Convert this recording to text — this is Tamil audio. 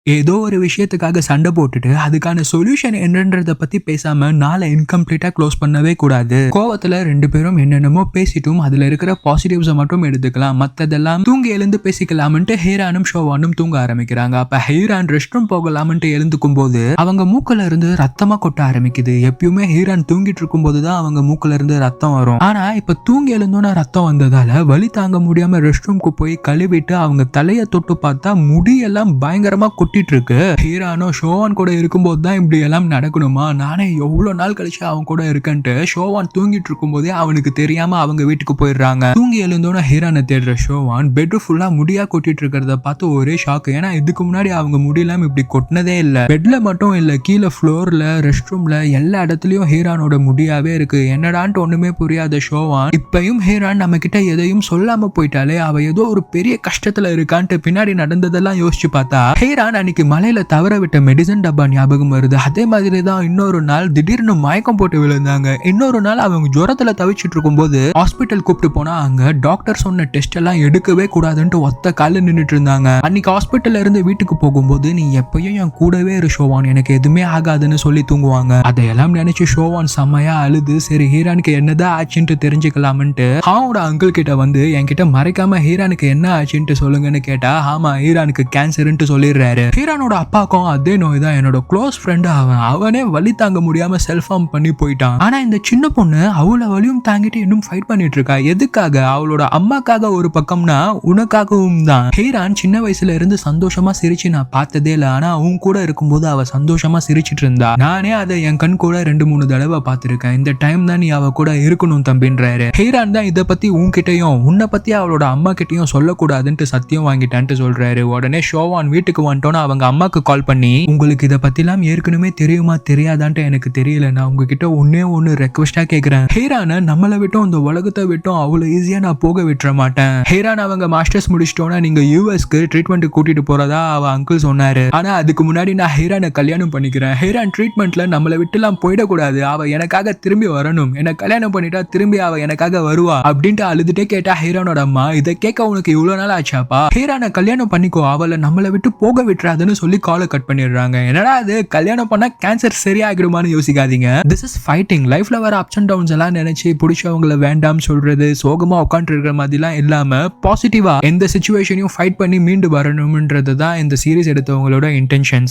ஏதோ ஒரு விஷயத்துக்காக சண்டை போட்டுட்டு அதுக்கான சொல்யூஷன் என்னன்றத பத்தி பேசாம நாளை இன்கம்ப்ளீட்டா க்ளோஸ் பண்ணவே கூடாது. கோவத்துல ரெண்டு பேரும் என்னென்னமோ பேசிட்டும் அதுல இருக்கிற பாசிட்டிவ்ஸை மட்டும் எடுத்துக்கலாம், மத்ததெல்லாம் தூங்கி எழுந்து பேசிக்கலாம்ட்டு ஹீரானும் ஷோவானும் தூங்க ஆரம்பிக்கிறாங்க. அப்ப ஹீரான் ரெஸ்ட் ரூம் போகலாம்ட்டு எழுந்துக்கும் போது அவங்க மூக்குல இருந்து ரத்தமா கொட்ட ஆரம்பிக்குது. எப்பயுமே ஹீரான் தூங்கிட்டு இருக்கும் போதுதான் அவங்க மூக்குல இருந்து ரத்தம் வரும். ஆனா இப்ப தூங்கி எழுந்தோன்னு ரத்தம் வந்ததால வலி தாங்க முடியாம ரெஸ்ட் ரூம்க்கு போய் கழுவிட்டு அவங்க தலைய தொட்டு பார்த்தா முடியெல்லாம் பயங்கரமா கொட்டிட்டு இருக்கு. ஹீரானோ ஷோவான் கூட இருக்கும்போது தான் இப்படி எல்லாம் நடக்கணுமா, நானே எவ்வளவு நாள் கழிச்சு அவன் கூட இருக்கேன்ட்டு ஷோவான் தூங்கிட்டு இருக்கும் போதே அவனுக்கு தெரியாம அவங்க வீட்டுக்கு போயிடுறாங்க. தூங்கி எழுந்தோன்னு ஹீரானை தேடுற ஷோவான் பெட் ஃபுல்லா முடியா கொட்டிட்டு இருக்கிறத பார்த்து ஒரே ஷாக். ஏன்னா இதுக்கு முன்னாடி அவங்க முடியெல்லாம் இப்படி கொட்டினதே இல்ல. பெட்ல மட்டும் இல்ல, கீழே ஃப்ளோர்ல ரெஸ்ட் ரூம்ல எல்லா இடத்துலயும் ஹீரானோட முடியாவே இருக்கு. என்னடான்ட்டு ஒண்ணுமே புரியாத ஷோவான் இப்பயும் ஹீரான் நம்ம கிட்ட எதையும் சொல்லாம போயிட்டாலே அவ ஏதோ ஒரு பெரிய கஷ்டத்துல இருக்கான்ட்டு பின்னாடி நடந்ததெல்லாம் யோசிச்சு பார்த்தா ஹீரான் அன்னைக்கு மலையில தவற விட்ட மெடிசன் டப்பா ஞாபகம் வருது. அதே மாதிரி தான் இன்னொரு நாள் திடீர்னு மயக்கம் போட்டு விழுந்தாங்க. இன்னொரு நாள் அவங்க ஜுரத்துல தவிச்சிட்டு இருக்கும் போது ஹாஸ்பிட்டல் கூப்பிட்டு போனா அங்க டாக்டர் சொன்ன டெஸ்ட் எல்லாம் எடுக்கவே கூடாதுன்ட்டு ஒத்த கால நின்னுட்டு இருந்தாங்க. அன்னைக்கு ஹாஸ்பிட்டல்ல இருந்து வீட்டுக்கு போகும்போது நீ எப்பயும் என் கூடவே இரு ஷோவான், எனக்கு எதுவுமே ஆகாதுன்னு சொல்லி தூங்குவாங்க. அதையெல்லாம் நினைச்சு ஷோவான் செம்மையா அழுது சரி ஹீரானுக்கு என்னதான் ஆச்சுன்ட்டு தெரிஞ்சுக்கலாம்ட்டு அவனோட அங்கிள் கிட்ட வந்து என்கிட்ட மறைக்காம ஹீரானுக்கு என்ன ஆச்சுன்ட்டு சொல்லுங்கன்னு கேட்டா ஆமா ஹீரானுக்கு கேன்சர்ன்ட்டு சொல்லிடுறாரு. ஹீரானோட அப்பாக்கும் அதே நோய் தான். என்னோட க்ளோஸ் ஃப்ரெண்ட் அவனே வலி தாங்க முடியாம செல்ஃப் ஹார்ம் பண்ணி போயிட்டான். ஆனா இந்த சின்ன பொண்ணு அவ்வளவு வலியும் தாங்கிட்டு இன்னும் ஃபைட் பண்ணிட்டு இருக்கா. எதுக்காக? அவளோட அம்மாக்காக ஒரு பக்கம்னா உனக்காகவும் தான். ஹீரான் சின்ன வயசுல இருந்து சந்தோஷமா சிரிச்சு நான் பார்த்ததே இல்லை. ஆனா அவன் கூட இருக்கும்போது அவ சந்தோஷமா சிரிச்சிட்டு இருந்தா. நானே அதை என் கண் கூட 2-3 தடவை பார்த்திருக்கேன். இந்த டைம் தான் நீ அவ கூட இருக்கணும் தம்பின்றாரு. ஹீரான் தான் இதை பத்தி உன்கிட்டயும் உன்னை பத்தி அவளோட அம்மா கிட்டயும் சொல்லக்கூடாதுன்ட்டு சத்தியம் வாங்கிட்டான்ட்டு சொல்றாரு. உடனே ஷோவான் வீட்டுக்கு வந்துட்டோன்னு அவங்க அம்மாக்கு கால் பண்ணி உங்களுக்கு இதை பத்திலாம் ஏற்கனவே தெரியுமா தெரியாதான்ட்டு எனக்கு தெரியல, நான் உங்ககிட்ட ஒண்ணு ரெக்வெஸ்டா கேட்கிறேன். ஹீரான நம்மளை விட்டும் இந்த உலகத்தை விட்டும் அவ்வளவு ஈஸியா நான் போக விட்டுற மாட்டேன். ஹீரான் அவங்க மாஸ்டர்ஸ் முடிச்சிட்டோன்னா நீங்க யூஎஸ்க்கு ட்ரீட்மெண்ட் கூட்டிட்டு போறதா அவ அங்கிள் சொன்னாரு. ஆனா அதுக்கு முன்னாடி நான் ஹீரானை கல்யாணம் பண்ணிக்கிறேன். ஹீரான் ட்ரீட்மெண்ட்ல நம்மளை விட்டுலாம் போயிடக்கூடாது, அவ எனக்காக திரும்பி வரணும், எனக்கு கல்யாணம் பண்ணிட்டா திரும்பி அவ எனக்காக வருவா அப்படின்ட்டு அழுதுட்டே கேட்டா ஹீரானோட அம்மா இதை கேட்க உனக்கு இவ்வளவு நாள் ஆச்சாப்பா, ஹீரானை கல்யாணம் பண்ணிக்கோ, அவளை நம்மளை விட்டு போக விட்டுறாதுன்னு சொல்லி காலை கட் பண்ணிடுறாங்க. என்னடா அது கல்யாணம் பண்ணா கேன்சர் சரியாகிடுமான்னு யோசிக்காதீங்க. This is fighting. லைஃப்ல வர அப்ஸ் அண்ட் டவுன்ஸ் எல்லாம் நினைச்சு பிடிச்சவங்களை வேண்டாம் சொல்றது, சோகமா உட்காந்து இருக்கிற மாதிரிலாம் இல்லாம பாசிட்டிவா எந்த சிச்சுவேஷனையும் ஃபைட் பண்ணி மீண்டு வரணும்ன்றது தான் இந்த சீரிஸ் எடுத்தவங்களோட இன்டென்ஷன்ஸ்.